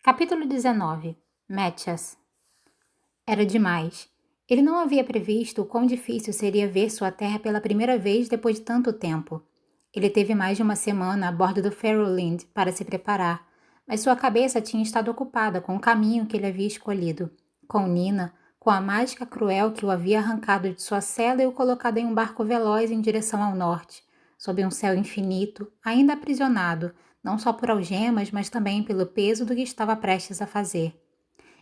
Capítulo 19. Mathias. Era demais. Ele não havia previsto o quão difícil seria ver sua terra pela primeira vez depois de tanto tempo. Ele teve mais de uma semana a bordo do Ferroland para se preparar, mas sua cabeça tinha estado ocupada com o caminho que ele havia escolhido, com Nina, com a mágica cruel que o havia arrancado de sua cela e o colocado em um barco veloz em direção ao norte, sob um céu infinito, ainda aprisionado, não só por algemas, mas também pelo peso do que estava prestes a fazer.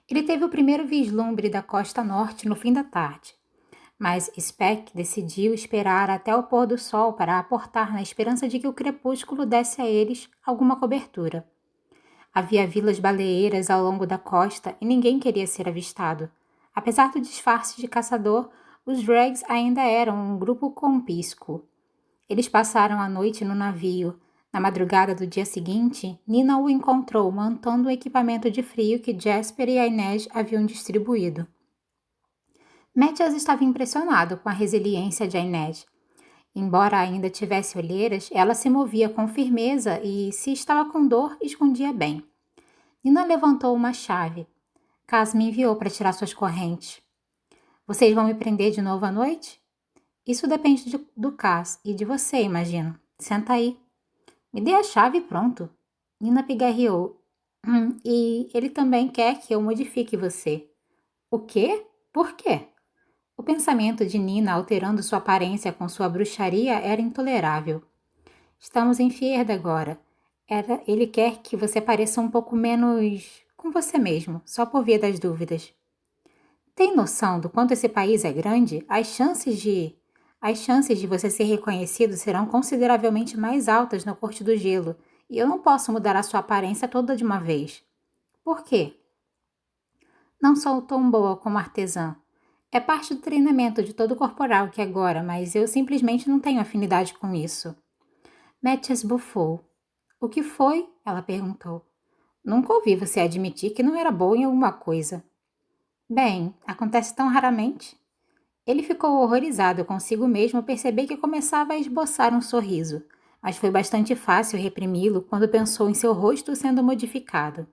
Ele teve o primeiro vislumbre da costa norte no fim da tarde, mas Speck decidiu esperar até o pôr do sol para aportar na esperança de que o crepúsculo desse a eles alguma cobertura. Havia vilas baleeiras ao longo da costa e ninguém queria ser avistado. Apesar do disfarce de caçador, os Dregs ainda eram um grupo compíscuo. Eles passaram a noite no navio. Na madrugada do dia seguinte, Nina o encontrou montando o equipamento de frio que Jasper e a Inês haviam distribuído. Mathias estava impressionado com a resiliência de Inês. Embora ainda tivesse olheiras, ela se movia com firmeza e, se estava com dor, escondia bem. Nina levantou uma chave. Cass me enviou para tirar suas correntes. Vocês vão me prender de novo à noite? Isso depende do Cass e de você, imagino. Senta aí. Me dê a chave e pronto. Nina pigarreou. E ele também quer que eu modifique você. O quê? Por quê? O pensamento de Nina alterando sua aparência com sua bruxaria era intolerável. Estamos em Fierda agora. Ele quer que você pareça um pouco menos com você mesmo, só por via das dúvidas. Tem noção do quanto esse país é grande? As chances de você ser reconhecido serão consideravelmente mais altas na Corte do Gelo, e eu não posso mudar a sua aparência toda de uma vez. Por quê? Não sou tão boa como artesã. É parte do treinamento de todo corporal que agora, mas eu simplesmente não tenho afinidade com isso. Mathias bufou. O que foi? Ela perguntou. Nunca ouvi você admitir que não era boa em alguma coisa. Bem, acontece tão raramente. Ele ficou horrorizado consigo mesmo ao perceber que começava a esboçar um sorriso, mas foi bastante fácil reprimi-lo quando pensou em seu rosto sendo modificado.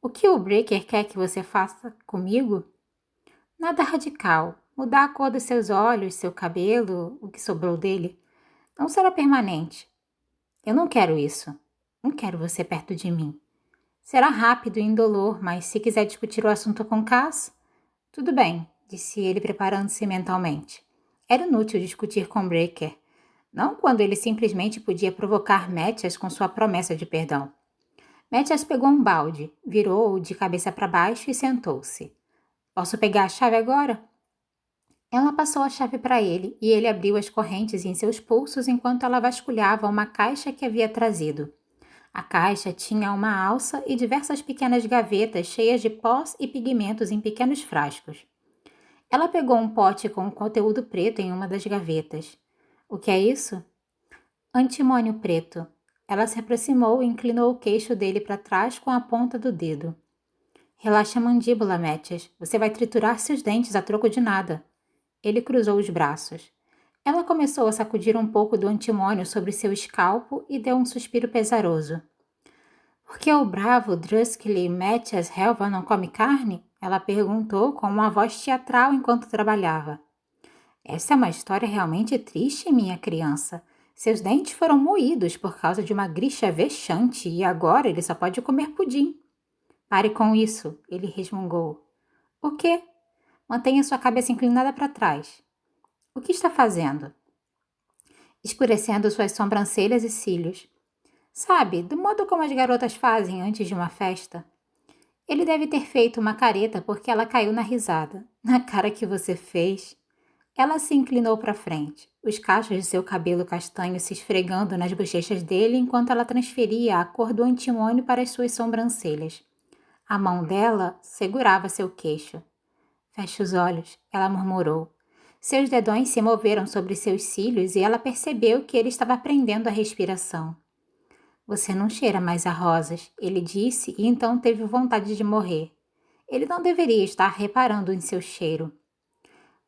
O que o Breaker quer que você faça comigo? Nada radical. Mudar a cor dos seus olhos, seu cabelo, o que sobrou dele. Não será permanente. Eu não quero isso. Não quero você perto de mim. Será rápido e indolor, mas se quiser discutir o assunto com Cass, tudo bem, disse ele preparando-se mentalmente. Era inútil discutir com Breaker, não quando ele simplesmente podia provocar Mathias com sua promessa de perdão. Mathias pegou um balde, virou-o de cabeça para baixo e sentou-se. Posso pegar a chave agora? Ela passou a chave para ele e ele abriu as correntes em seus pulsos enquanto ela vasculhava uma caixa que havia trazido. A caixa tinha uma alça e diversas pequenas gavetas cheias de pós e pigmentos em pequenos frascos. Ela pegou um pote com conteúdo preto em uma das gavetas. O que é isso? Antimônio preto. Ela se aproximou e inclinou o queixo dele para trás com a ponta do dedo. Relaxa a mandíbula, Mathias. Você vai triturar seus dentes a troco de nada. Ele cruzou os braços. Ela começou a sacudir um pouco do antimônio sobre seu escalpo e deu um suspiro pesaroso. Por que o bravo Druskily Mathias Helva não come carne? Ela perguntou com uma voz teatral enquanto trabalhava. Essa é uma história realmente triste, minha criança. Seus dentes foram moídos por causa de uma grixa vexante e agora ele só pode comer pudim. Pare com isso, ele resmungou. O quê? Mantenha sua cabeça inclinada para trás. O que está fazendo? Escurecendo suas sobrancelhas e cílios. Sabe, do modo como as garotas fazem antes de uma festa. Ele deve ter feito uma careta porque ela caiu na risada. Na cara que você fez. Ela se inclinou para frente, os cachos de seu cabelo castanho se esfregando nas bochechas dele enquanto ela transferia a cor do antimônio para as suas sobrancelhas. A mão dela segurava seu queixo. Feche os olhos, ela murmurou. Seus dedões se moveram sobre seus cílios e ela percebeu que ele estava prendendo a respiração. Você não cheira mais a rosas, ele disse e então teve vontade de morrer. Ele não deveria estar reparando em seu cheiro.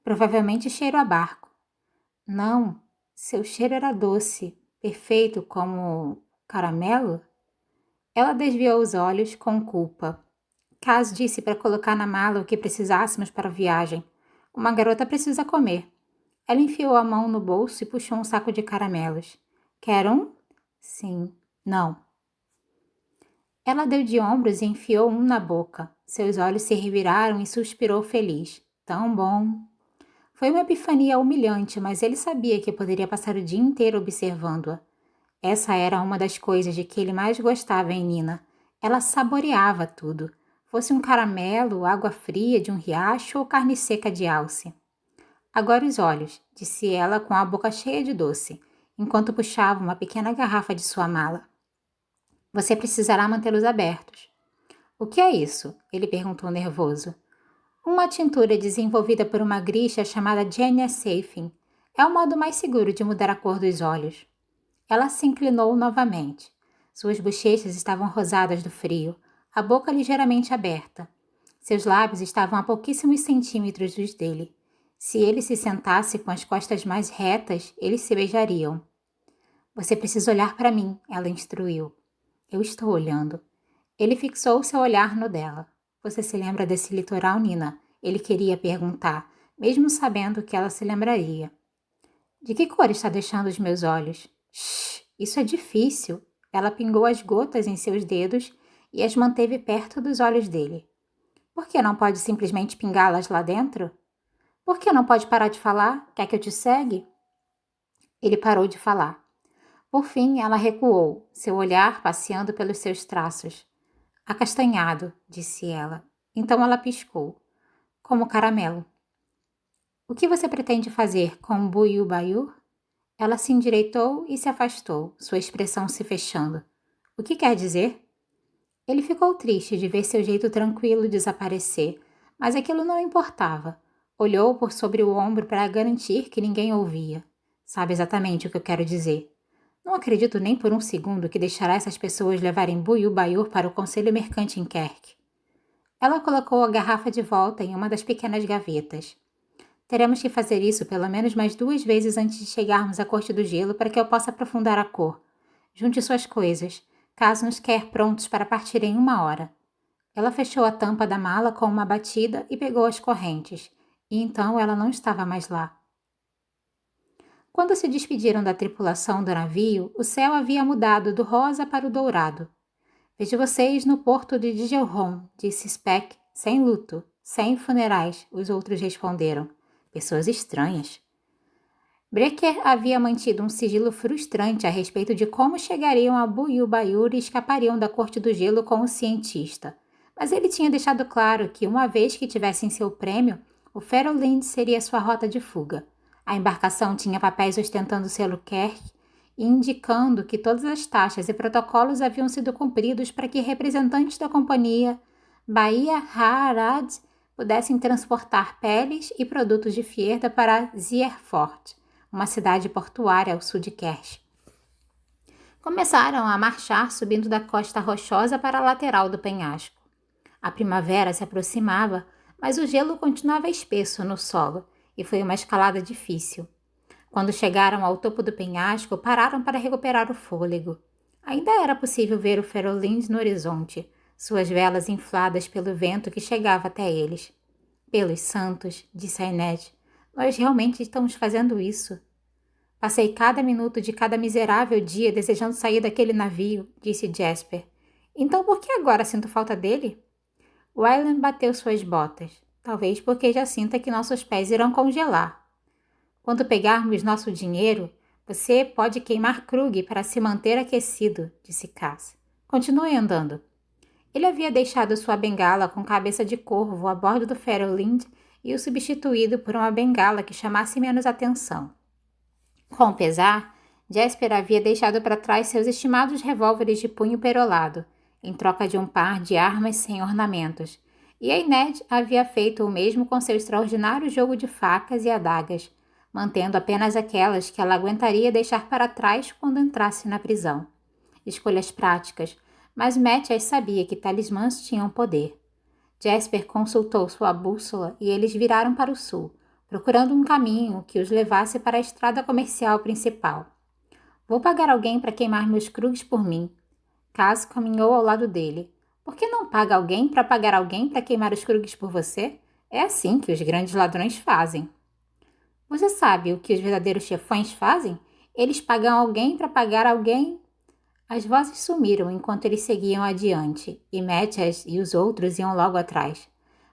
Provavelmente cheiro a barco. Não, seu cheiro era doce, perfeito como caramelo. Ela desviou os olhos com culpa. Cass disse para colocar na mala o que precisássemos para a viagem. Uma garota precisa comer. Ela enfiou a mão no bolso e puxou um saco de caramelos. Quer um? Sim. Não. Ela deu de ombros e enfiou um na boca. Seus olhos se reviraram e suspirou feliz. Tão bom. Foi uma epifania humilhante, mas ele sabia que poderia passar o dia inteiro observando-a. Essa era uma das coisas de que ele mais gostava em Nina. Ela saboreava tudo. Fosse um caramelo, água fria de um riacho ou carne seca de alce. Agora os olhos, disse ela com a boca cheia de doce, enquanto puxava uma pequena garrafa de sua mala. Você precisará mantê-los abertos. O que é isso? Ele perguntou nervoso. Uma tintura desenvolvida por uma grixa chamada Genia Safin. É o modo mais seguro de mudar a cor dos olhos. Ela se inclinou novamente. Suas bochechas estavam rosadas do frio, a boca ligeiramente aberta. Seus lábios estavam a pouquíssimos centímetros dos dele. Se ele se sentasse com as costas mais retas, eles se beijariam. Você precisa olhar para mim, ela instruiu. Eu estou olhando. Ele fixou seu olhar no dela. Você se lembra desse litoral, Nina? Ele queria perguntar, mesmo sabendo que ela se lembraria. De que cor está deixando os meus olhos? Shhh, isso é difícil. Ela pingou as gotas em seus dedos e as manteve perto dos olhos dele. Por que não pode simplesmente pingá-las lá dentro? Por que não pode parar de falar? Quer que eu te segue? Ele parou de falar. Por fim, ela recuou, seu olhar passeando pelos seus traços. Acastanhado, disse ela. Então ela piscou. Como caramelo. O que você pretende fazer com o Buiú Baiú? Ela se endireitou e se afastou, sua expressão se fechando. O que quer dizer? Ele ficou triste de ver seu jeito tranquilo desaparecer, mas aquilo não importava. Olhou por sobre o ombro para garantir que ninguém ouvia. Sabe exatamente o que eu quero dizer. Não acredito nem por um segundo que deixará essas pessoas levarem Buiú Baiú para o Conselho Mercante em Kerk. Ela colocou a garrafa de volta em uma das pequenas gavetas. Teremos que fazer isso pelo menos mais 2 vezes antes de chegarmos à Corte do Gelo para que eu possa aprofundar a cor. Junte suas coisas, caso nos quer prontos para partir em 1 hora. Ela fechou a tampa da mala com uma batida e pegou as correntes, e então ela não estava mais lá. Quando se despediram da tripulação do navio, o céu havia mudado do rosa para o dourado. Vejo vocês no porto de Digelhom, disse Speck, sem luto, sem funerais, os outros responderam. Pessoas estranhas. Brecker havia mantido um sigilo frustrante a respeito de como chegariam a Buiú Baiú e escapariam da Corte do Gelo com o cientista, mas ele tinha deixado claro que, uma vez que tivessem seu prêmio, o Ferroland seria sua rota de fuga. A embarcação tinha papéis ostentando o selo Kerk e indicando que todas as taxas e protocolos haviam sido cumpridos para que representantes da companhia Bahia Harad pudessem transportar peles e produtos de Fierda para Zierfort, uma cidade portuária ao sul de Kerch. Começaram a marchar subindo da costa rochosa para a lateral do penhasco. A primavera se aproximava, mas o gelo continuava espesso no solo, e foi uma escalada difícil. Quando chegaram ao topo do penhasco, pararam para recuperar o fôlego. Ainda era possível ver o Ferroland no horizonte, suas velas infladas pelo vento que chegava até eles. Pelos santos, disse a Inês, nós realmente estamos fazendo isso. Passei cada minuto de cada miserável dia desejando sair daquele navio, disse Jasper. Então por que agora sinto falta dele? Wyland bateu suas botas. Talvez porque já sinta que nossos pés irão congelar. Quando pegarmos nosso dinheiro, você pode queimar Krug para se manter aquecido, disse Cass. Continue andando. Ele havia deixado sua bengala com cabeça de corvo a bordo do Ferroland e o substituído por uma bengala que chamasse menos atenção. Com pesar, Jasper havia deixado para trás seus estimados revólveres de punho perolado, em troca de um par de armas sem ornamentos, e a Inês havia feito o mesmo com seu extraordinário jogo de facas e adagas, mantendo apenas aquelas que ela aguentaria deixar para trás quando entrasse na prisão. Escolhas práticas, mas Mathias sabia que talismãs tinham poder. Jasper consultou sua bússola e eles viraram para o sul, procurando um caminho que os levasse para a estrada comercial principal. Vou pagar alguém para queimar meus Krugs por mim. Cass caminhou ao lado dele. Por que não paga alguém para pagar alguém para queimar os krugs por você? É assim que os grandes ladrões fazem. Você sabe o que os verdadeiros chefões fazem? Eles pagam alguém para pagar alguém. As vozes sumiram enquanto eles seguiam adiante, e Mathias e os outros iam logo atrás.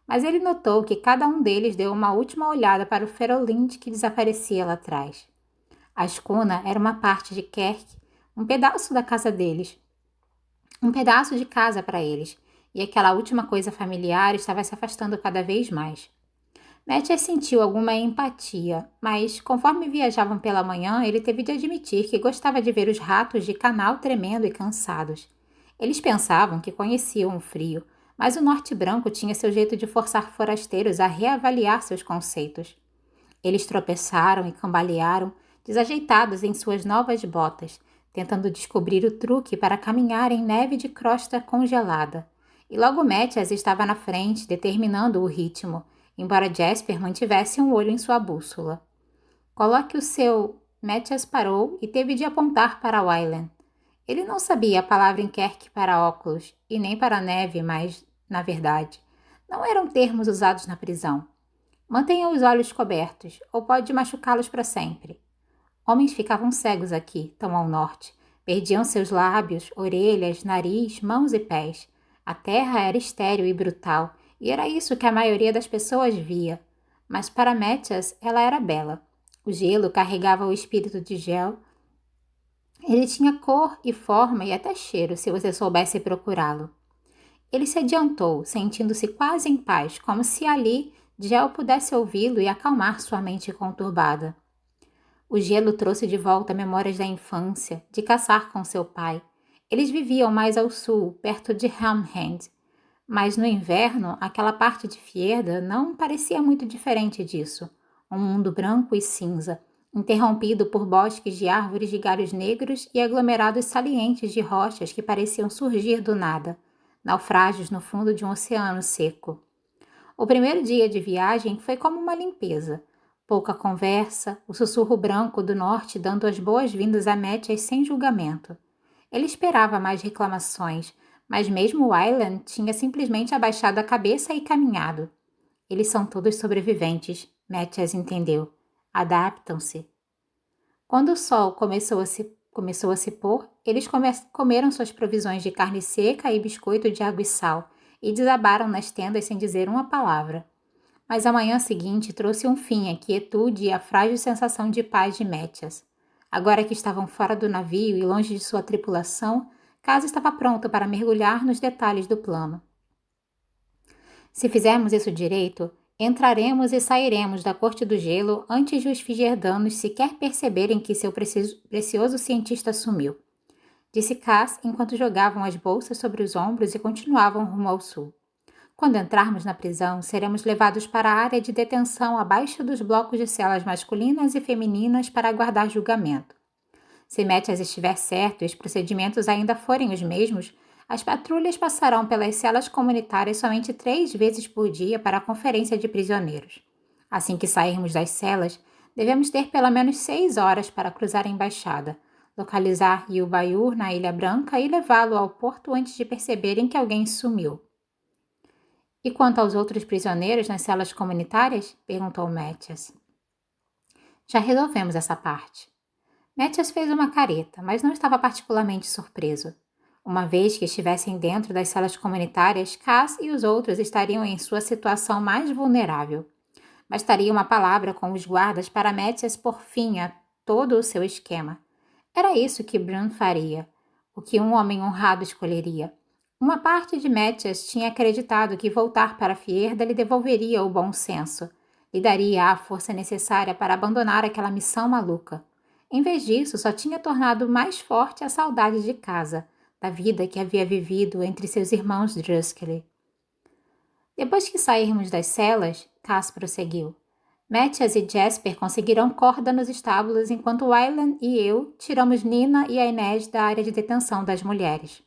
Mas ele notou que cada um deles deu uma última olhada para o Ferolind que desaparecia lá atrás. A escuna era uma parte de Kerk, um pedaço da casa deles, um pedaço de casa para eles, e aquela última coisa familiar estava se afastando cada vez mais. Mathias sentiu alguma empatia, mas conforme viajavam pela manhã, ele teve de admitir que gostava de ver os ratos de canal tremendo e cansados. Eles pensavam que conheciam o frio, mas o norte branco tinha seu jeito de forçar forasteiros a reavaliar seus conceitos. Eles tropeçaram e cambalearam, desajeitados em suas novas botas, tentando descobrir o truque para caminhar em neve de crosta congelada. E logo Mathias estava na frente, determinando o ritmo, embora Jasper mantivesse um olho em sua bússola. Coloque o seu... Mathias parou e teve de apontar para Wylan. Ele não sabia a palavra em Kerk para óculos, e nem para neve, mas, na verdade, não eram termos usados na prisão. Mantenha os olhos cobertos, ou pode machucá-los para sempre. Homens ficavam cegos aqui, tão ao norte. Perdiam seus lábios, orelhas, nariz, mãos e pés. A terra era estéril e brutal, e era isso que a maioria das pessoas via. Mas para Mathias, ela era bela. O gelo carregava o espírito de gel. Ele tinha cor e forma e até cheiro, se você soubesse procurá-lo. Ele se adiantou, sentindo-se quase em paz, como se ali Gel pudesse ouvi-lo e acalmar sua mente conturbada. O gelo trouxe de volta memórias da infância, de caçar com seu pai. Eles viviam mais ao sul, perto de Helmhand. Mas no inverno, aquela parte de Fierda não parecia muito diferente disso. Um mundo branco e cinza, interrompido por bosques de árvores de galhos negros e aglomerados salientes de rochas que pareciam surgir do nada, naufrágios no fundo de um oceano seco. O primeiro dia de viagem foi como uma limpeza. Pouca conversa, o sussurro branco do norte dando as boas-vindas a Mathias sem julgamento. Ele esperava mais reclamações, mas mesmo Wylan tinha simplesmente abaixado a cabeça e caminhado. Eles são todos sobreviventes, Mathias entendeu. Adaptam-se. Quando o sol começou a se pôr, eles comeram suas provisões de carne seca e biscoito de água e sal, e desabaram nas tendas sem dizer uma palavra. Mas a manhã seguinte trouxe um fim à quietude e à frágil sensação de paz de Mathias. Agora que estavam fora do navio e longe de sua tripulação, Cass estava pronto para mergulhar nos detalhes do plano. Se fizermos isso direito, entraremos e sairemos da Corte do Gelo antes de os Figerdanos sequer perceberem que seu precioso cientista sumiu, disse Cass enquanto jogavam as bolsas sobre os ombros e continuavam rumo ao sul. Quando entrarmos na prisão, seremos levados para a área de detenção abaixo dos blocos de celas masculinas e femininas para aguardar julgamento. Se Mathias estiver certo e os procedimentos ainda forem os mesmos, as patrulhas passarão pelas celas comunitárias somente 3 vezes por dia para a conferência de prisioneiros. Assim que sairmos das celas, devemos ter pelo menos 6 horas para cruzar a embaixada, localizar Yul-Bayur na Ilha Branca e levá-lo ao porto antes de perceberem que alguém sumiu. E quanto aos outros prisioneiros nas celas comunitárias? Perguntou Mathias. Já resolvemos essa parte. Mathias fez uma careta, mas não estava particularmente surpreso. Uma vez que estivessem dentro das celas comunitárias, Cass e os outros estariam em sua situação mais vulnerável. Bastaria uma palavra com os guardas para Mathias pôr fim a todo o seu esquema. Era isso que Brun faria, o que um homem honrado escolheria. Uma parte de Mathias tinha acreditado que voltar para Fierda lhe devolveria o bom senso, lhe daria a força necessária para abandonar aquela missão maluca. Em vez disso, só tinha tornado mais forte a saudade de casa, da vida que havia vivido entre seus irmãos Druskely. Depois que sairmos das celas, Cass prosseguiu, Mathias e Jasper conseguirão corda nos estábulos enquanto Wylan e eu tiramos Nina e a Inés da área de detenção das mulheres.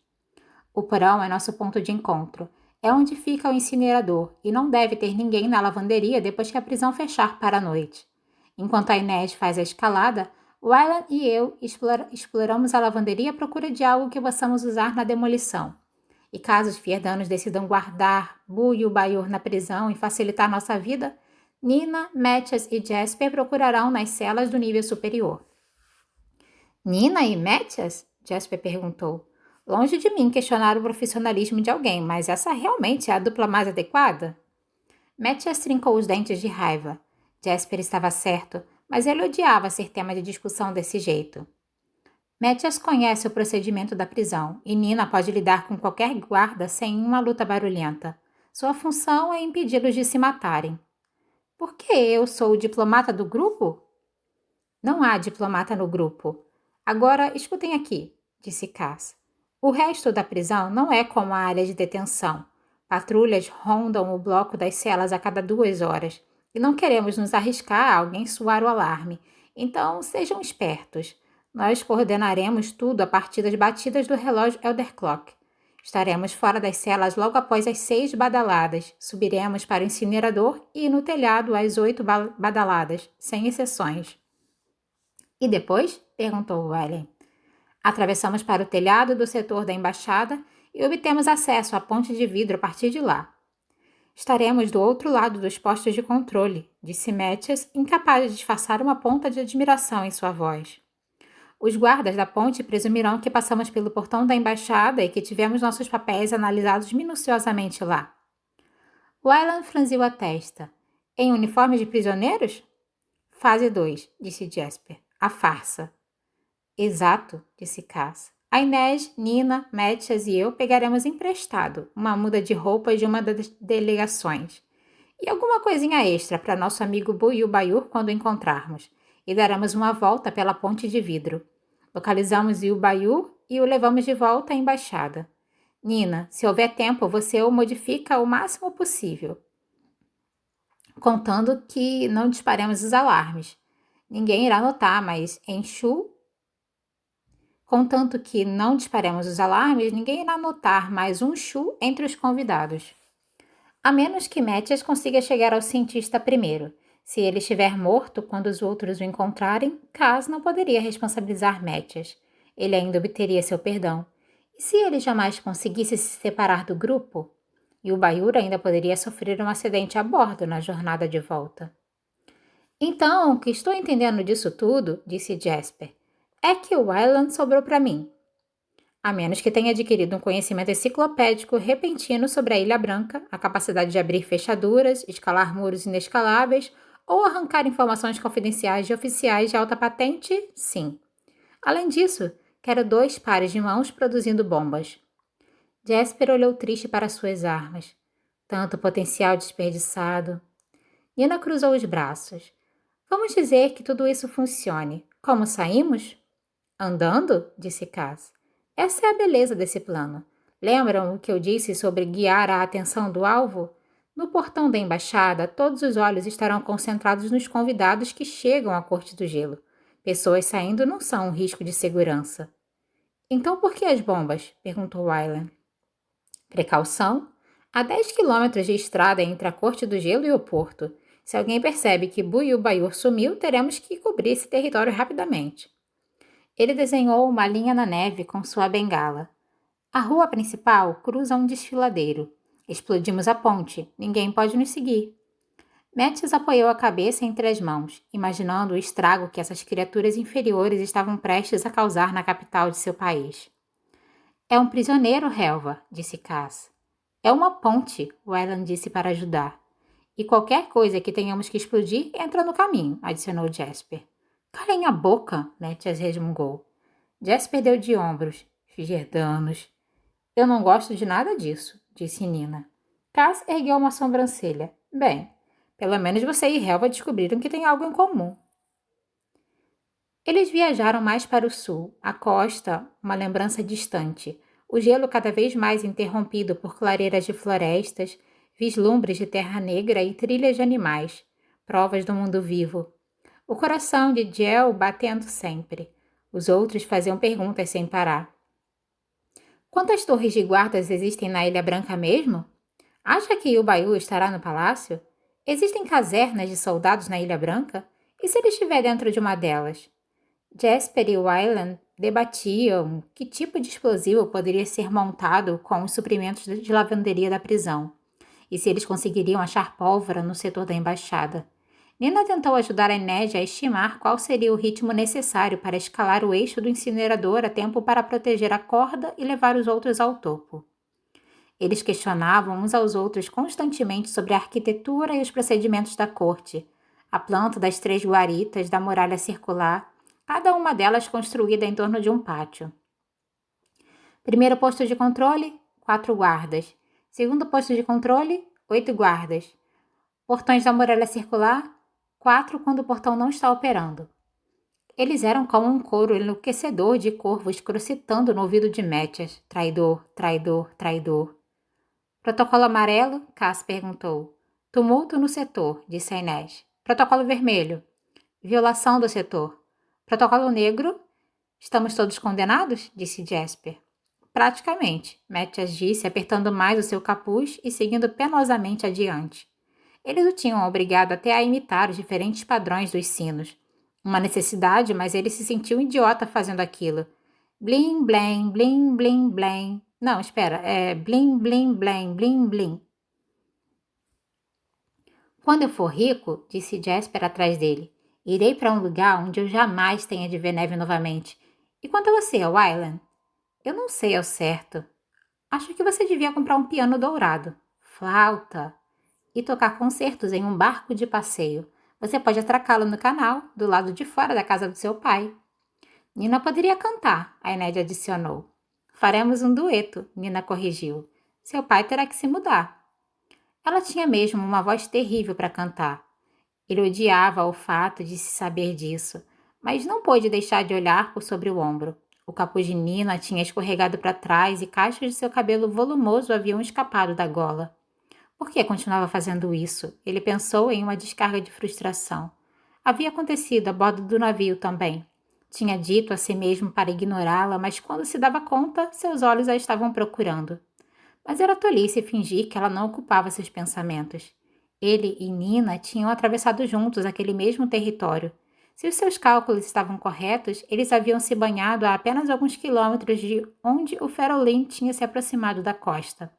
O porão é nosso ponto de encontro. É onde fica o incinerador e não deve ter ninguém na lavanderia depois que a prisão fechar para a noite. Enquanto a Inés faz a escalada, Wylan e eu exploramos a lavanderia à procura de algo que possamos usar na demolição. E caso os Fierdanos decidam guardar Boo e o Baiur na prisão e facilitar nossa vida, Nina, Mathias e Jasper procurarão nas celas do nível superior. Nina e Mathias? Jasper perguntou. Longe de mim questionar o profissionalismo de alguém, mas essa realmente é a dupla mais adequada? Mathias trincou os dentes de raiva. Jasper estava certo, mas ele odiava ser tema de discussão desse jeito. Mathias conhece o procedimento da prisão e Nina pode lidar com qualquer guarda sem uma luta barulhenta. Sua função é impedi-los de se matarem. Por que eu sou o diplomata do grupo? Não há diplomata no grupo. Agora, escutem aqui, disse Cass. O resto da prisão não é como a área de detenção. Patrulhas rondam o bloco das celas a cada 2 horas e não queremos nos arriscar a alguém soar o alarme. Então, sejam espertos. Nós coordenaremos tudo a partir das batidas do relógio Elder Clock. Estaremos fora das celas logo após as 6 badaladas. Subiremos para o incinerador e no telhado às 8 badaladas, sem exceções. E depois? Perguntou Wylan. Atravessamos para o telhado do setor da embaixada e obtemos acesso à ponte de vidro a partir de lá. Estaremos do outro lado dos postos de controle, disse Mathias, incapaz de disfarçar uma ponta de admiração em sua voz. Os guardas da ponte presumirão que passamos pelo portão da embaixada e que tivemos nossos papéis analisados minuciosamente lá. Wylan franziu a testa. Em uniforme de prisioneiros? Fase 2, disse Jasper. A farsa. Exato, disse Cass. A Inês, Nina, Mathias e eu pegaremos emprestado uma muda de roupas de uma das delegações. E alguma coisinha extra para nosso amigo Buiu Baiur quando o encontrarmos. E daremos uma volta pela ponte de vidro. Localizamos o Baiur e o levamos de volta à embaixada. Nina, se houver tempo, você o modifica o máximo possível. Contando que não disparemos os alarmes. Ninguém irá notar, mas Contanto que não disparemos os alarmes, ninguém irá notar mais um Shu entre os convidados. A menos que Mathias consiga chegar ao cientista primeiro. Se ele estiver morto quando os outros o encontrarem, Cass não poderia responsabilizar Mathias. Ele ainda obteria seu perdão. E se ele jamais conseguisse se separar do grupo? E o Baiur ainda poderia sofrer um acidente a bordo na jornada de volta. Então, o que estou entendendo disso tudo, disse Jasper, é que o Wylan sobrou para mim. A menos que tenha adquirido um conhecimento enciclopédico repentino sobre a Ilha Branca, a capacidade de abrir fechaduras, escalar muros inescaláveis ou arrancar informações confidenciais de oficiais de alta patente, sim. Além disso, quero 2 pares de mãos produzindo bombas. Jasper olhou triste para suas armas. Tanto potencial desperdiçado. Nina cruzou os braços. Vamos dizer que tudo isso funcione. Como saímos? Andando? Disse Cass. Essa é a beleza desse plano. Lembram o que eu disse sobre guiar a atenção do alvo? No portão da embaixada, todos os olhos estarão concentrados nos convidados que chegam à Corte do Gelo. Pessoas saindo não são um risco de segurança. Então por que as bombas? Perguntou Wylan. Precaução? Há 10 quilômetros de estrada entre a Corte do Gelo e o porto. Se alguém percebe que Buiu Baiur sumiu, teremos que cobrir esse território rapidamente. Ele desenhou uma linha na neve com sua bengala. A rua principal cruza um desfiladeiro. Explodimos a ponte. Ninguém pode nos seguir. Mathias apoiou a cabeça entre as mãos, imaginando o estrago que essas criaturas inferiores estavam prestes a causar na capital de seu país. É um prisioneiro, Helva, disse Cass. É uma ponte, Wylan disse para ajudar. E qualquer coisa que tenhamos que explodir entra no caminho, adicionou Jasper. Calem a boca, Mathias resmungou. Jasper deu de ombros. Fierdanos. Eu não gosto de nada disso, disse Nina. Cass ergueu uma sobrancelha. Bem, pelo menos você e Helva descobriram que tem algo em comum. Eles viajaram mais para o sul, a costa, uma lembrança distante, o gelo cada vez mais interrompido por clareiras de florestas, vislumbres de terra negra e trilhas de animais, provas do mundo vivo. O coração de Jel batendo sempre. Os outros faziam perguntas sem parar. Quantas torres de guardas existem na Ilha Branca mesmo? Acha que Yubayu estará no palácio? Existem casernas de soldados na Ilha Branca? E se ele estiver dentro de uma delas? Jasper e Wyland debatiam que tipo de explosivo poderia ser montado com os suprimentos de lavanderia da prisão, e se eles conseguiriam achar pólvora no setor da embaixada. Nina tentou ajudar a Ned a estimar qual seria o ritmo necessário para escalar o eixo do incinerador a tempo para proteger a corda e levar os outros ao topo. Eles questionavam uns aos outros constantemente sobre a arquitetura e os procedimentos da corte, a planta das 3 guaritas da muralha circular, cada uma delas construída em torno de um pátio. Primeiro posto de controle, 4 guardas. Segundo posto de controle, 8 guardas. Portões da muralha circular, 4 quando o portão não está operando. Eles eram como um coro enlouquecedor de corvos crocitando no ouvido de Mathias. Traidor, traidor, traidor. Protocolo amarelo? Cass perguntou. Tumulto no setor, disse a Inês. Protocolo vermelho. Violação do setor. Protocolo negro? Estamos todos condenados? Disse Jasper. Praticamente, Mathias disse, apertando mais o seu capuz e seguindo penosamente adiante. Eles o tinham obrigado até a imitar os diferentes padrões dos sinos. Uma necessidade, mas ele se sentiu um idiota fazendo aquilo. Blim, blim, blim, blim, blim. Não, espera, é blim, blim, blim, blim, blim. Quando eu for rico, disse Jasper atrás dele, irei para um lugar onde eu jamais tenha de ver neve novamente. E quanto a você, Wyland? Eu não sei ao certo. Acho que você devia comprar um piano dourado, flauta e tocar concertos em um barco de passeio. Você pode atracá-lo no canal, do lado de fora da casa do seu pai. Nina poderia cantar, a Ned adicionou. Faremos um dueto, Nina corrigiu. Seu pai terá que se mudar. Ela tinha mesmo uma voz terrível para cantar. Ele odiava o fato de se saber disso, mas não pôde deixar de olhar por sobre o ombro. O capuz de Nina tinha escorregado para trás e cachos de seu cabelo volumoso haviam escapado da gola. Por que continuava fazendo isso? Ele pensou em uma descarga de frustração. Havia acontecido a bordo do navio também. Tinha dito a si mesmo para ignorá-la, mas quando se dava conta, seus olhos a estavam procurando. Mas era tolice fingir que ela não ocupava seus pensamentos. Ele e Nina tinham atravessado juntos aquele mesmo território. Se os seus cálculos estavam corretos, eles haviam se banhado a apenas alguns quilômetros de onde o Ferolin tinha se aproximado da costa.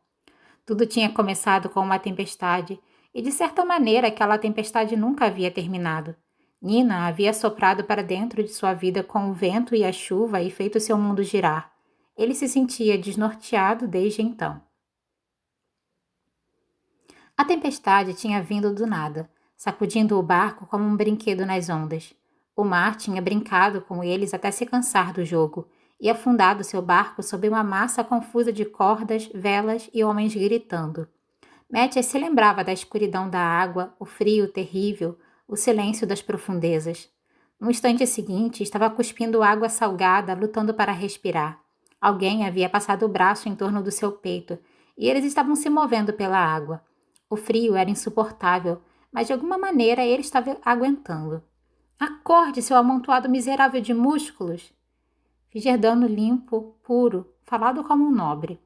Tudo tinha começado com uma tempestade, e de certa maneira aquela tempestade nunca havia terminado. Nina havia soprado para dentro de sua vida com o vento e a chuva e feito seu mundo girar. Ele se sentia desnorteado desde então. A tempestade tinha vindo do nada, sacudindo o barco como um brinquedo nas ondas. O mar tinha brincado com eles até se cansar do jogo e afundado seu barco sob uma massa confusa de cordas, velas e homens gritando. Mathias se lembrava da escuridão da água, o frio terrível, o silêncio das profundezas. No instante seguinte, estava cuspindo água salgada, lutando para respirar. Alguém havia passado o braço em torno do seu peito e eles estavam se movendo pela água. O frio era insuportável, mas de alguma maneira ele estava aguentando. Acorde, seu amontoado miserável de músculos! Vigerdano limpo, puro, falado como um nobre.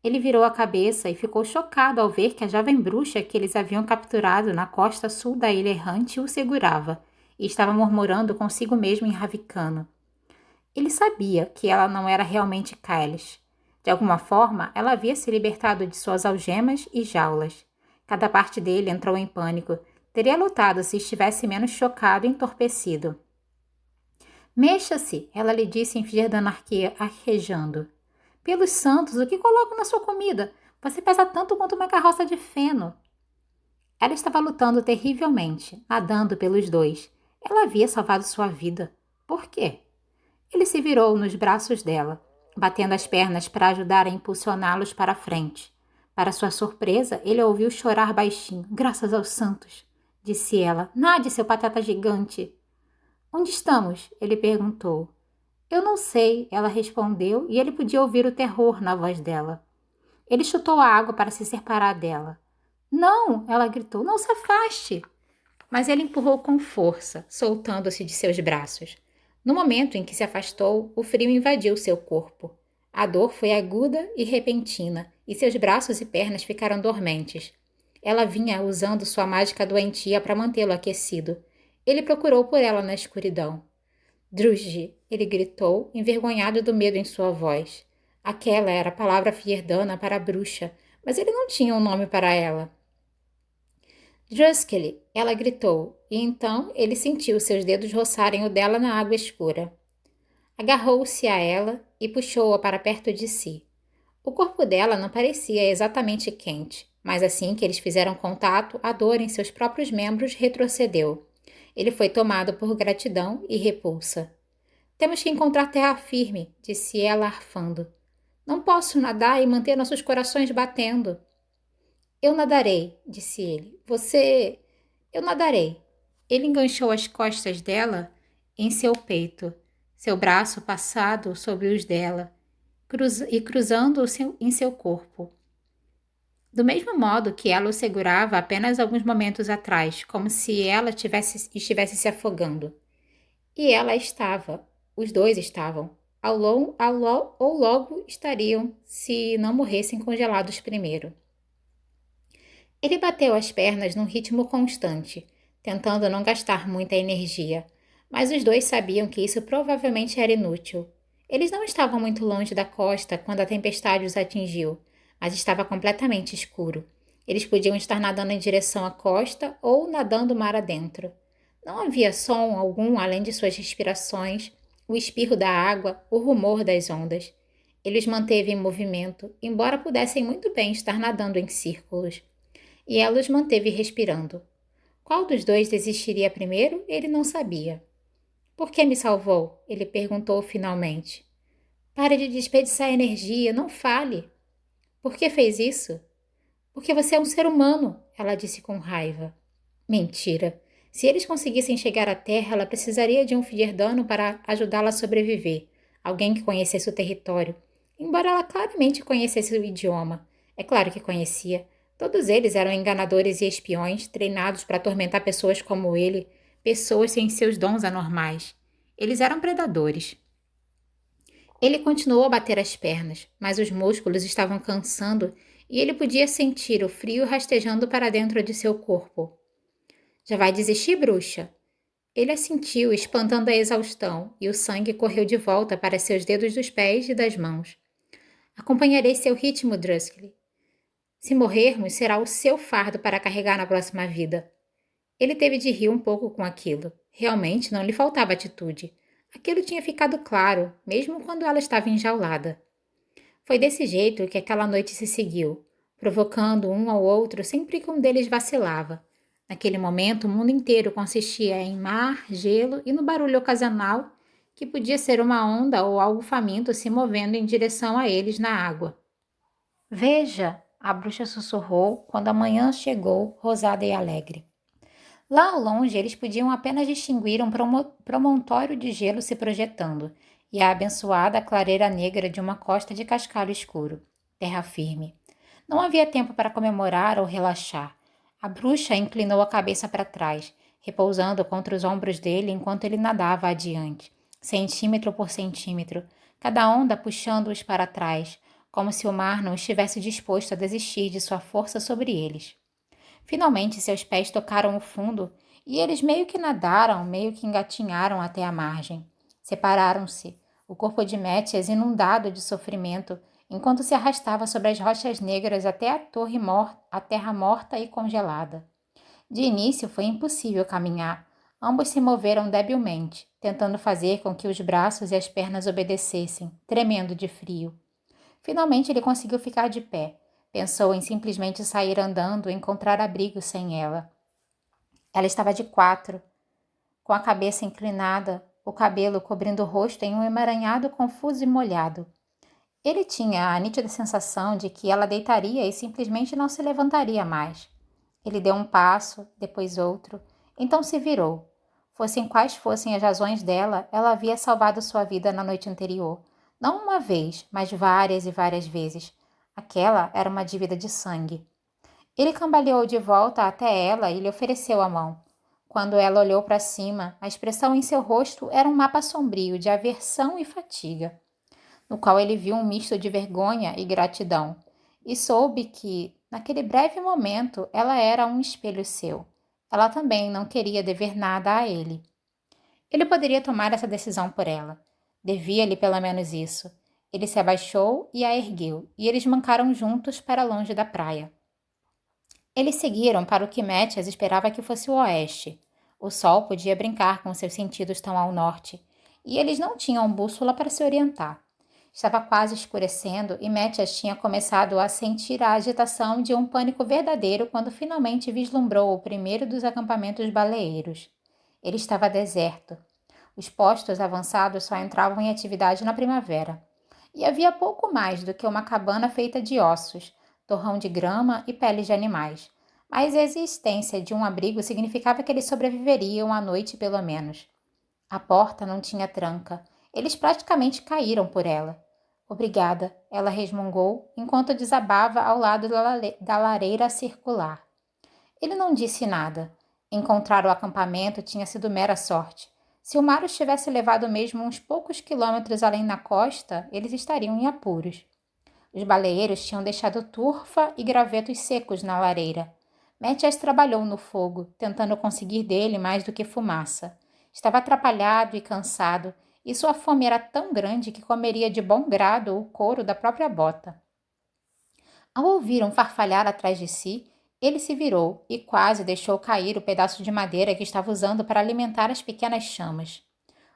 Ele virou a cabeça e ficou chocado ao ver que a jovem bruxa que eles haviam capturado na costa sul da ilha errante o segurava e estava murmurando consigo mesmo em ravicano. Ele sabia que ela não era realmente Kailis. De alguma forma, ela havia se libertado de suas algemas e jaulas. Cada parte dele entrou em pânico. Teria lutado se estivesse menos chocado e entorpecido. Mexa-se, ela lhe disse em vez da anarquia, arquejando. Pelos santos, o que coloco na sua comida? Você pesa tanto quanto uma carroça de feno. Ela estava lutando terrivelmente, nadando pelos dois. Ela havia salvado sua vida. Por quê? Ele se virou nos braços dela, batendo as pernas para ajudar a impulsioná-los para a frente. Para sua surpresa, ele a ouviu chorar baixinho. Graças aos santos, disse ela. Nade, seu patata gigante. Onde estamos? Ele perguntou. Eu não sei, ela respondeu, e ele podia ouvir o terror na voz dela. Ele chutou a água para se separar dela. Não, ela gritou, não se afaste. Mas ele empurrou com força, soltando-se de seus braços. No momento em que se afastou, o frio invadiu seu corpo. A dor foi aguda e repentina, e seus braços e pernas ficaram dormentes. Ela vinha usando sua mágica doentia para mantê-lo aquecido. Ele procurou por ela na escuridão. Drusji, ele gritou, envergonhado do medo em sua voz. Aquela era a palavra fierdana para a bruxa, mas ele não tinha um nome para ela. Druskele, ela gritou, e então ele sentiu seus dedos roçarem o dela na água escura. Agarrou-se a ela e puxou-a para perto de si. O corpo dela não parecia exatamente quente, mas assim que eles fizeram contato, a dor em seus próprios membros retrocedeu. Ele foi tomado por gratidão e repulsa. Temos que encontrar terra firme, disse ela arfando. Não posso nadar e manter nossos corações batendo. Eu nadarei, disse ele. Você. Eu nadarei. Ele enganchou as costas dela em seu peito, seu braço passado sobre os dela, cruzando em seu corpo. Do mesmo modo que ela o segurava apenas alguns momentos atrás, como se ela estivesse se afogando. E ela estava. Os dois estavam. Ou logo estariam, se não morressem congelados primeiro. Ele bateu as pernas num ritmo constante, tentando não gastar muita energia, mas os dois sabiam que isso provavelmente era inútil. Eles não estavam muito longe da costa quando a tempestade os atingiu, mas estava completamente escuro. Eles podiam estar nadando em direção à costa ou nadando mar adentro. Não havia som algum além de suas respirações, o espirro da água, o rumor das ondas. Ele os manteve em movimento, embora pudessem muito bem estar nadando em círculos. E ela os manteve respirando. Qual dos dois desistiria primeiro, ele não sabia. Por que me salvou? Ele perguntou finalmente. Pare de desperdiçar energia, não fale. Por que fez isso? Porque você é um ser humano, ela disse com raiva. Mentira. Se eles conseguissem chegar à Terra, ela precisaria de um Fierdano para ajudá-la a sobreviver, alguém que conhecesse o território, embora ela claramente conhecesse o idioma. É claro que conhecia. Todos eles eram enganadores e espiões, treinados para atormentar pessoas como ele, pessoas sem seus dons anormais. Eles eram predadores. Ele continuou a bater as pernas, mas os músculos estavam cansando e ele podia sentir o frio rastejando para dentro de seu corpo. Já vai desistir, bruxa? Ele a sentiu, espantando a exaustão, e o sangue correu de volta para seus dedos dos pés e das mãos. Acompanharei seu ritmo, Druskle. Se morrermos, será o seu fardo para carregar na próxima vida. Ele teve de rir um pouco com aquilo. Realmente não lhe faltava atitude. Aquilo tinha ficado claro, mesmo quando ela estava enjaulada. Foi desse jeito que aquela noite se seguiu, provocando um ao outro sempre que um deles vacilava. Naquele momento, o mundo inteiro consistia em mar, gelo e no barulho ocasional que podia ser uma onda ou algo faminto se movendo em direção a eles na água. Veja, a bruxa sussurrou quando a manhã chegou, rosada e alegre. Lá ao longe, eles podiam apenas distinguir um promontório de gelo se projetando e a abençoada clareira negra de uma costa de cascalho escuro, terra firme. Não havia tempo para comemorar ou relaxar. A bruxa inclinou a cabeça para trás, repousando contra os ombros dele enquanto ele nadava adiante, centímetro por centímetro, cada onda puxando-os para trás, como se o mar não estivesse disposto a desistir de sua força sobre eles. Finalmente seus pés tocaram o fundo e eles meio que nadaram, meio que engatinharam até a margem. Separaram-se, o corpo de Métias inundado de sofrimento, enquanto se arrastava sobre as rochas negras até a terra morta e congelada. De início foi impossível caminhar. Ambos se moveram debilmente, tentando fazer com que os braços e as pernas obedecessem, tremendo de frio. Finalmente ele conseguiu ficar de pé. Pensou em simplesmente sair andando e encontrar abrigo sem ela. Ela estava de quatro, com a cabeça inclinada, o cabelo cobrindo o rosto em um emaranhado confuso e molhado. Ele tinha a nítida sensação de que ela deitaria e simplesmente não se levantaria mais. Ele deu um passo, depois outro, então se virou. Fossem quais fossem as razões dela, ela havia salvado sua vida na noite anterior. Não uma vez, mas várias e várias vezes. Aquela era uma dívida de sangue. Ele cambaleou de volta até ela e lhe ofereceu a mão. Quando ela olhou para cima, a expressão em seu rosto era um mapa sombrio de aversão e fatiga, no qual ele viu um misto de vergonha e gratidão, e soube que, naquele breve momento, ela era um espelho seu. Ela também não queria dever nada a ele. Ele poderia tomar essa decisão por ela. Devia-lhe pelo menos isso. Ele se abaixou e a ergueu, e eles mancaram juntos para longe da praia. Eles seguiram para o que Mathias esperava que fosse o oeste. O sol podia brincar com seus sentidos tão ao norte, e eles não tinham bússola para se orientar. Estava quase escurecendo e Mathias tinha começado a sentir a agitação de um pânico verdadeiro quando finalmente vislumbrou o primeiro dos acampamentos baleeiros. Ele estava deserto. Os postos avançados só entravam em atividade na primavera. E havia pouco mais do que uma cabana feita de ossos, torrão de grama e peles de animais. Mas a existência de um abrigo significava que eles sobreviveriam à noite pelo menos. A porta não tinha tranca. Eles praticamente caíram por ela. Obrigada, ela resmungou, enquanto desabava ao lado da lareira circular. Ele não disse nada. Encontrar o acampamento tinha sido mera sorte. Se o mar os tivesse levado mesmo uns poucos quilômetros além na costa, eles estariam em apuros. Os baleeiros tinham deixado turfa e gravetos secos na lareira. Mathias trabalhou no fogo, tentando conseguir dele mais do que fumaça. Estava atrapalhado e cansado, e sua fome era tão grande que comeria de bom grado o couro da própria bota. Ao ouvir um farfalhar atrás de si, ele se virou e quase deixou cair o pedaço de madeira que estava usando para alimentar as pequenas chamas.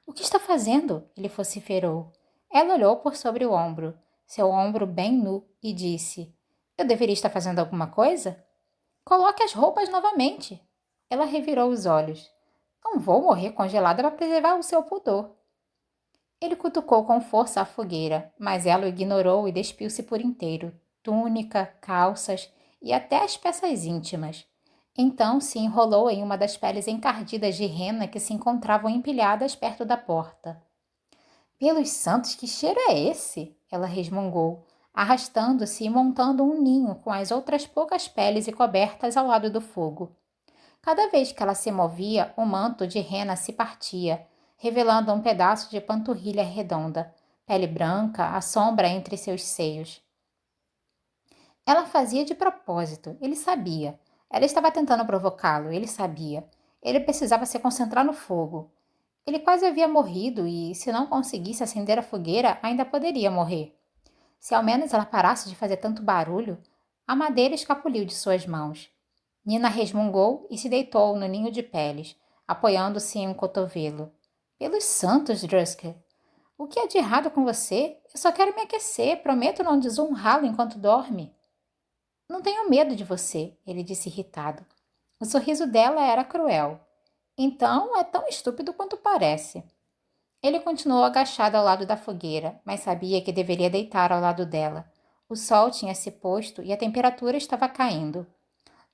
O que está fazendo? Ele vociferou. Ela olhou por sobre o ombro, seu ombro bem nu, e disse: Eu deveria estar fazendo alguma coisa? Coloque as roupas novamente. Ela revirou os olhos. Não vou morrer congelada para preservar o seu pudor. Ele cutucou com força a fogueira, mas ela o ignorou e despiu-se por inteiro, túnica, calças e até as peças íntimas. Então se enrolou em uma das peles encardidas de rena que se encontravam empilhadas perto da porta. Pelos santos, que cheiro é esse? Ela resmungou, arrastando-se e montando um ninho com as outras poucas peles e cobertas ao lado do fogo. Cada vez que ela se movia, o manto de rena se partia, revelando um pedaço de panturrilha redonda, pele branca, a sombra entre seus seios. Ela fazia de propósito, ele sabia. Ela estava tentando provocá-lo, ele sabia. Ele precisava se concentrar no fogo. Ele quase havia morrido e, se não conseguisse acender a fogueira, ainda poderia morrer. Se ao menos ela parasse de fazer tanto barulho, a madeira escapuliu de suas mãos. Nina resmungou e se deitou no ninho de peles, apoiando-se em um cotovelo. Pelos santos, Drusker! O que há de errado com você? Eu só quero me aquecer, prometo não desonrá-lo enquanto dorme. Não tenho medo de você, ele disse irritado. O sorriso dela era cruel. Então é tão estúpido quanto parece. Ele continuou agachado ao lado da fogueira, mas sabia que deveria deitar ao lado dela. O sol tinha se posto e a temperatura estava caindo.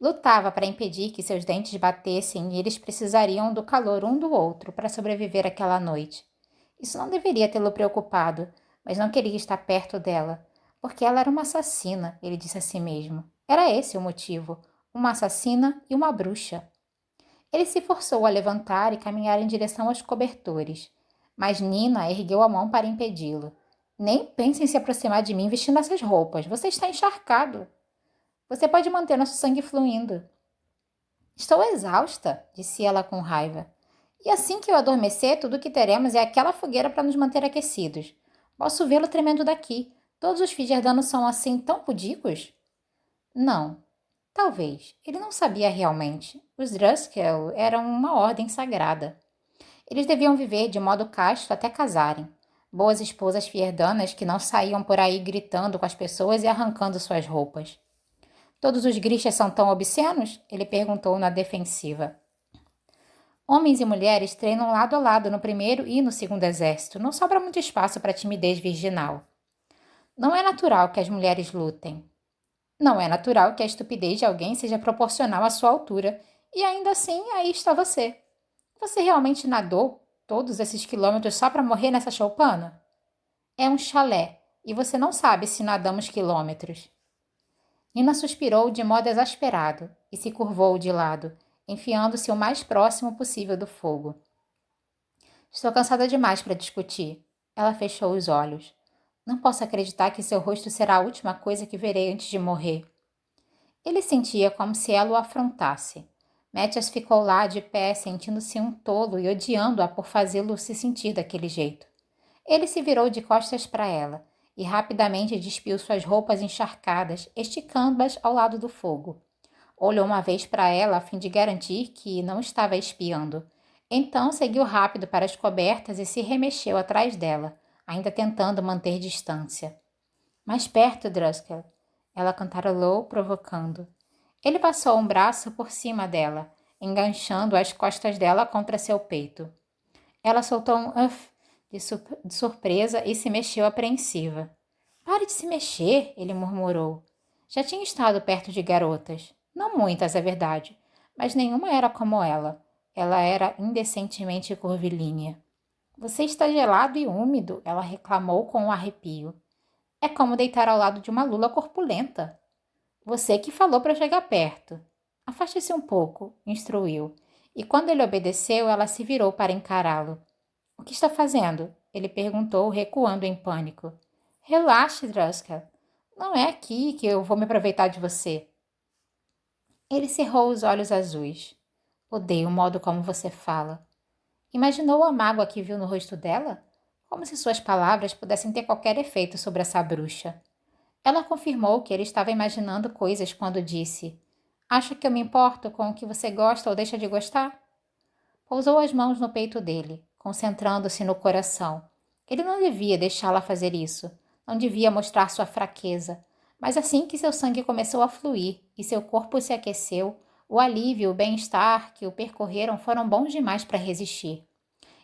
Lutava para impedir que seus dentes batessem e eles precisariam do calor um do outro para sobreviver aquela noite. Isso não deveria tê-lo preocupado, mas não queria estar perto dela, porque ela era uma assassina, ele disse a si mesmo. Era esse o motivo, uma assassina e uma bruxa. Ele se forçou a levantar e caminhar em direção aos cobertores, mas Nina ergueu a mão para impedi-lo. Nem pense em se aproximar de mim vestindo essas roupas, você está encharcado. Você pode manter nosso sangue fluindo. Estou exausta, disse ela com raiva. E assim que eu adormecer, tudo o que teremos é aquela fogueira para nos manter aquecidos. Posso vê-lo tremendo daqui. Todos os Fijerdanos são assim tão pudicos? Não. Talvez. Ele não sabia realmente. Os Druskel eram uma ordem sagrada. Eles deviam viver de modo casto até casarem. Boas esposas fierdanas que não saíam por aí gritando com as pessoas e arrancando suas roupas. Todos os Grishas são tão obscenos? Ele perguntou na defensiva. Homens e mulheres treinam lado a lado no primeiro e no segundo exército. Não sobra muito espaço para timidez virginal. Não é natural que as mulheres lutem. Não é natural que a estupidez de alguém seja proporcional à sua altura. E ainda assim, aí está você. Você realmente nadou todos esses quilômetros só para morrer nessa choupana? É um chalé, e você não sabe se nadamos quilômetros. Nina suspirou de modo exasperado e se curvou de lado, enfiando-se o mais próximo possível do fogo. Estou cansada demais para discutir. Ela fechou os olhos. Não posso acreditar que seu rosto será a última coisa que verei antes de morrer. Ele sentia como se ela o afrontasse, Mathias ficou lá de pé, sentindo-se um tolo e odiando-a por fazê-lo se sentir daquele jeito. Ele se virou de costas para ela e rapidamente despiu suas roupas encharcadas, esticando-as ao lado do fogo. Olhou uma vez para ela a fim de garantir que não estava espiando. Então seguiu rápido para as cobertas e se remexeu atrás dela, ainda tentando manter distância. Mais perto, Druskell, ela cantarolou, provocando. Ele passou um braço por cima dela, enganchando as costas dela contra seu peito. Ela soltou um uf de surpresa e se mexeu apreensiva. Pare de se mexer, ele murmurou. Já tinha estado perto de garotas. Não muitas, é verdade, mas nenhuma era como ela. Ela era indecentemente curvilínea. Você está gelado e úmido, ela reclamou com um arrepio. É como deitar ao lado de uma lula corpulenta. Você que falou para chegar perto. Afaste-se um pouco, instruiu, e quando ele obedeceu, ela se virou para encará-lo. O que está fazendo? Ele perguntou, recuando em pânico. Relaxe, Druskell. Não é aqui que eu vou me aproveitar de você. Ele cerrou os olhos azuis. Odeio o modo como você fala. Imaginou a mágoa que viu no rosto dela? Como se suas palavras pudessem ter qualquer efeito sobre essa bruxa. Ela confirmou que ele estava imaginando coisas quando disse: Acha que eu me importo com o que você gosta ou deixa de gostar? Pousou as mãos no peito dele, concentrando-se no coração. Ele não devia deixá-la fazer isso. Não devia mostrar sua fraqueza. Mas assim que seu sangue começou a fluir e seu corpo se aqueceu, o alívio e o bem-estar que o percorreram foram bons demais para resistir.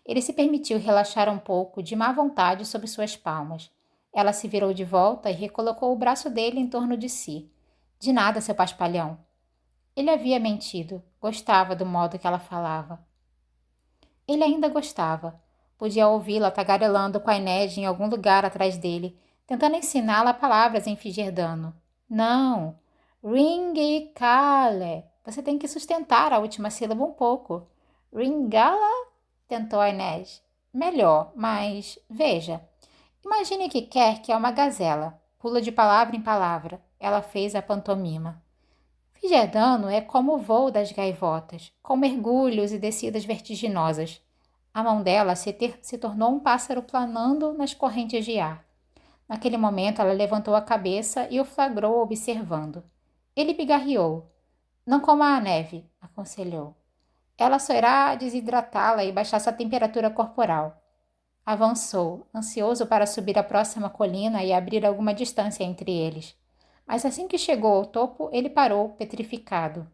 Ele se permitiu relaxar um pouco, de má vontade, sob suas palmas. Ela se virou de volta e recolocou o braço dele em torno de si. De nada, seu paspalhão. Ele havia mentido. Gostava do modo que ela falava. Ele ainda gostava. Podia ouvi-la tagarelando com a Inês em algum lugar atrás dele, tentando ensiná-la palavras em figerdano. Não! Ringikale! Você tem que sustentar a última sílaba um pouco. Ringala? Tentou a Inês. Melhor, mas veja. Imagine que quer que é uma gazela. Pula de palavra em palavra. Ela fez a pantomima. Figerdano é como o voo das gaivotas, com mergulhos e descidas vertiginosas. A mão dela se tornou um pássaro planando nas correntes de ar. Naquele momento, ela levantou a cabeça e o flagrou observando. Ele pigarreou. Não coma a neve, aconselhou. Ela só irá desidratá-la e baixar sua temperatura corporal. Avançou, ansioso para subir a próxima colina e abrir alguma distância entre eles. Mas assim que chegou ao topo, ele parou, petrificado.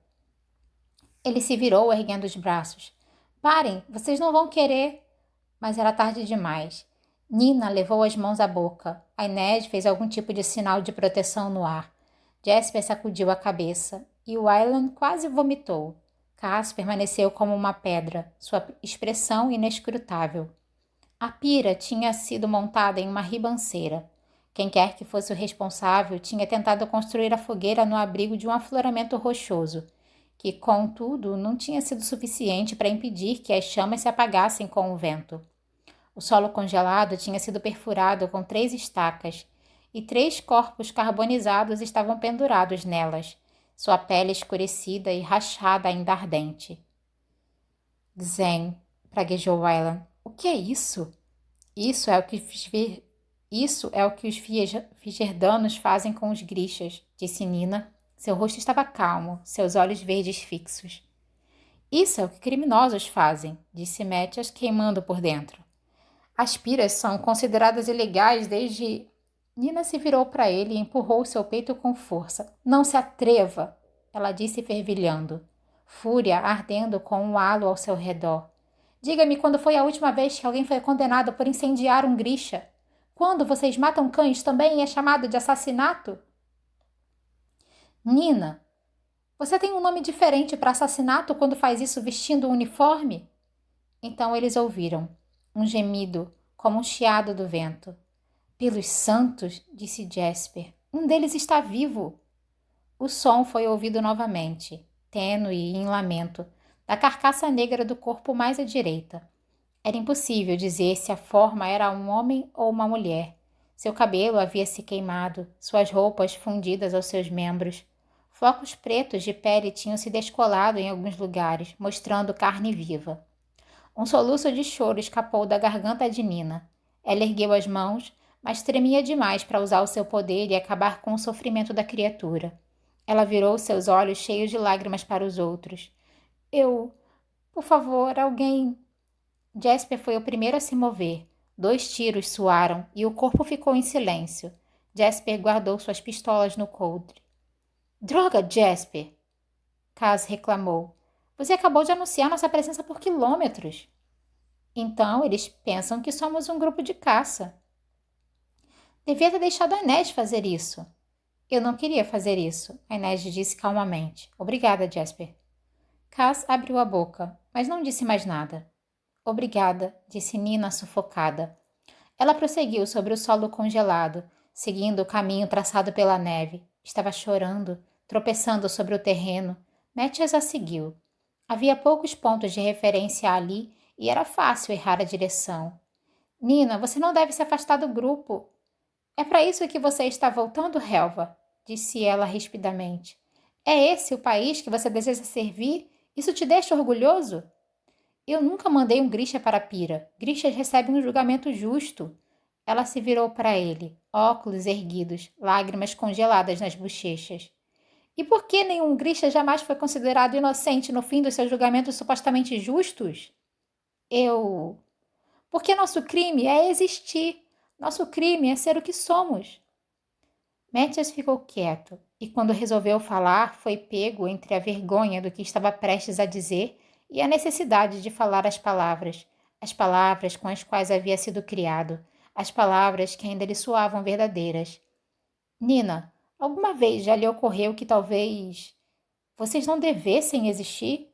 Ele se virou, erguendo os braços. Parem, vocês não vão querer. Mas era tarde demais. Nina levou as mãos à boca. A Inês fez algum tipo de sinal de proteção no ar. Jasper sacudiu a cabeça e Wylan quase vomitou. Cass permaneceu como uma pedra, sua expressão inescrutável. A pira tinha sido montada em uma ribanceira. Quem quer que fosse o responsável tinha tentado construir a fogueira no abrigo de um afloramento rochoso, que, contudo, não tinha sido suficiente para impedir que as chamas se apagassem com o vento. O solo congelado tinha sido perfurado com 3 estacas, e 3 corpos carbonizados estavam pendurados nelas, sua pele escurecida e rachada ainda ardente. Zen, praguejou Wylan. O que é isso? Isso é o que os figerdanos fazem com os grixas, disse Nina. Seu rosto estava calmo, seus olhos verdes fixos. Isso é o que criminosos fazem, disse Mathias, queimando por dentro. As piras são consideradas ilegais desde... Nina se virou para ele e empurrou seu peito com força. Não se atreva, ela disse fervilhando, fúria ardendo com um halo ao seu redor. Diga-me quando foi a última vez que alguém foi condenado por incendiar um grisha. Quando vocês matam cães também é chamado de assassinato? Nina, você tem um nome diferente para assassinato quando faz isso vestindo um uniforme? Então eles ouviram. Um gemido, como um chiado do vento. Pelos santos, disse Jasper, um deles está vivo. O som foi ouvido novamente, tênue e em lamento, da carcaça negra do corpo mais à direita. Era impossível dizer se a forma era um homem ou uma mulher. Seu cabelo havia se queimado, suas roupas fundidas aos seus membros. Flocos pretos de pele tinham se descolado em alguns lugares, mostrando carne viva. Um soluço de choro escapou da garganta de Nina. Ela ergueu as mãos, mas tremia demais para usar o seu poder e acabar com o sofrimento da criatura. Ela virou seus olhos cheios de lágrimas para os outros. Por favor, alguém... Jasper foi o primeiro a se mover. 2 tiros soaram e o corpo ficou em silêncio. Jasper guardou suas pistolas no coldre. Droga, Jasper! Cass reclamou. Você acabou de anunciar nossa presença por quilômetros. Então, eles pensam que somos um grupo de caça. Devia ter deixado a Inês fazer isso. Eu não queria fazer isso, a Inês disse calmamente. Obrigada, Jasper. Cass abriu a boca, mas não disse mais nada. Obrigada, disse Nina sufocada. Ela prosseguiu sobre o solo congelado, seguindo o caminho traçado pela neve. Estava chorando, tropeçando sobre o terreno. Mathias a seguiu. Havia poucos pontos de referência ali e era fácil errar a direção. Nina, você não deve se afastar do grupo. É para isso que você está voltando, Helva, disse ela rispidamente. É esse o país que você deseja servir? Isso te deixa orgulhoso? Eu nunca mandei um Grisha para Pira. Grishas recebem um julgamento justo. Ela se virou para ele, óculos erguidos, lágrimas congeladas nas bochechas. E por que nenhum Grisha jamais foi considerado inocente no fim dos seus julgamentos supostamente justos? Porque nosso crime é existir. Nosso crime é ser o que somos. Mathias ficou quieto, e quando resolveu falar, foi pego entre a vergonha do que estava prestes a dizer e a necessidade de falar as palavras com as quais havia sido criado, as palavras que ainda lhe soavam verdadeiras. Nina, alguma vez já lhe ocorreu que talvez vocês não devessem existir?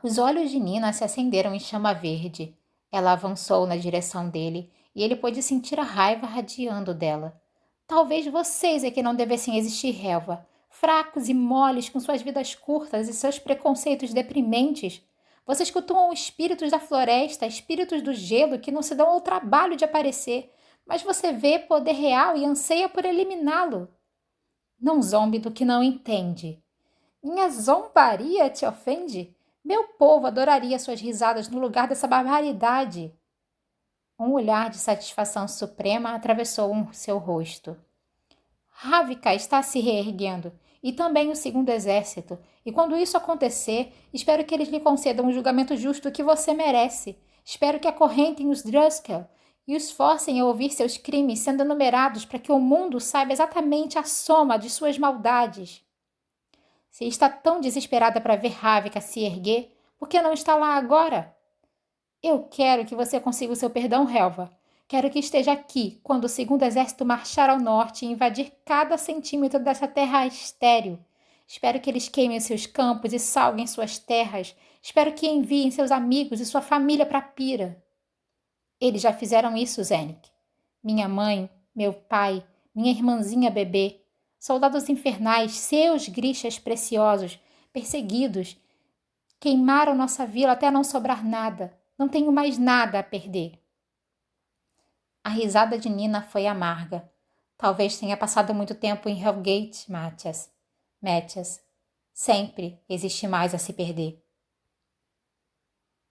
Os olhos de Nina se acenderam em chama verde. Ela avançou na direção dele e ele pôde sentir a raiva radiando dela. Talvez vocês é que não devessem existir, Helva. Fracos e moles com suas vidas curtas e seus preconceitos deprimentes. Vocês cultuam espíritos da floresta, espíritos do gelo que não se dão ao trabalho de aparecer, mas você vê poder real e anseia por eliminá-lo. Não zombe do que não entende. Minha zombaria te ofende? Meu povo adoraria suas risadas no lugar dessa barbaridade. Um olhar de satisfação suprema atravessou seu rosto. Ravika está se reerguendo, e também o segundo exército, e quando isso acontecer, espero que eles lhe concedam o julgamento justo que você merece. Espero que acorrentem os Druskel e os forcem a ouvir seus crimes sendo enumerados para que o mundo saiba exatamente a soma de suas maldades. Se está tão desesperada para ver Ravika se erguer, por que não está lá agora? Eu quero que você consiga o seu perdão, Helva. Quero que esteja aqui quando o segundo exército marchar ao norte e invadir cada centímetro dessa terra estéril. Espero que eles queimem seus campos e salguem suas terras. Espero que enviem seus amigos e sua família para Pira. Eles já fizeram isso, Zenik. Minha mãe, meu pai, minha irmãzinha bebê, soldados infernais, seus grixas preciosos, perseguidos, queimaram nossa vila até não sobrar nada. Não tenho mais nada a perder. A risada de Nina foi amarga. Talvez tenha passado muito tempo em Hellgate, Mathias. Sempre existe mais a se perder.